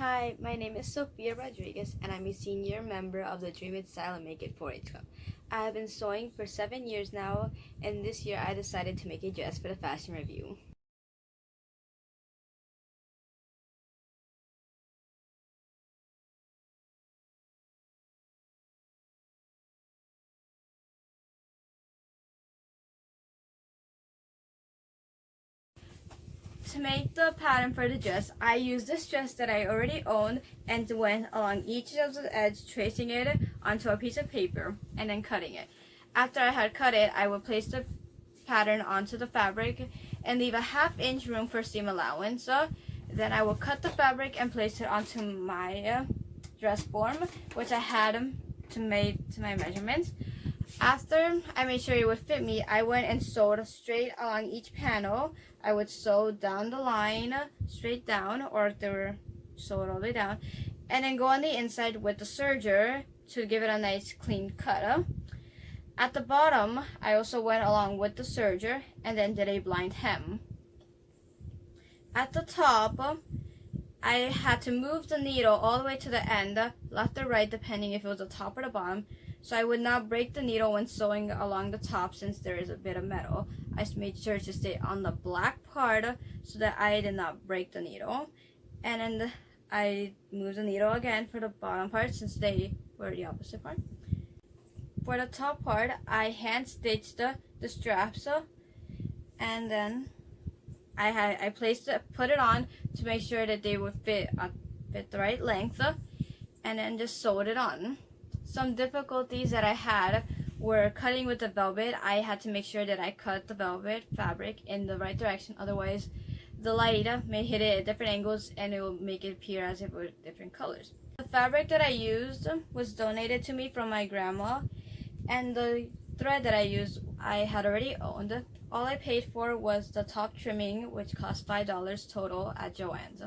Hi, my name is Sofia Rodriguez and I'm a senior member of the Dream It Style and Make It 4-H Club. I have been sewing for 7 years now, and this year I decided to make a dress for the Fashion Revue. To make the pattern for the dress, I used this dress that I already owned and went along each of the edge, tracing it onto a piece of paper and then cutting it. After I had cut it, I would place the pattern onto the fabric and leave a ½ inch room for seam allowance. Then I will cut the fabric and place it onto my dress form, which I had to my measurements. After I made sure it would fit me, I went and sewed straight along each panel. I would sew down the line, straight down, or if they were sewed all the way down, and then go on the inside with the serger to give it a nice clean cut. At the bottom, I also went along with the serger and then did a blind hem. At the top, I had to move the needle all the way to the end, left or right depending if it was the top or the bottom, so I would not break the needle when sewing along the top since there is a bit of metal. I made sure to stay on the black part so that I did not break the needle. And then I moved the needle again for the bottom part since they were the opposite part. For the top part, I hand stitched the straps, and then I put it on to make sure that they would fit the right length, and then just sewed it on. Some difficulties that I had were cutting with the velvet. I had to make sure that I cut the velvet fabric in the right direction, otherwise the light may hit it at different angles and it will make it appear as if it were different colors. The fabric that I used was donated to me from my grandma, and the thread that I used I had already owned. All I paid for was the top trimming, which cost $5 total at Joann's.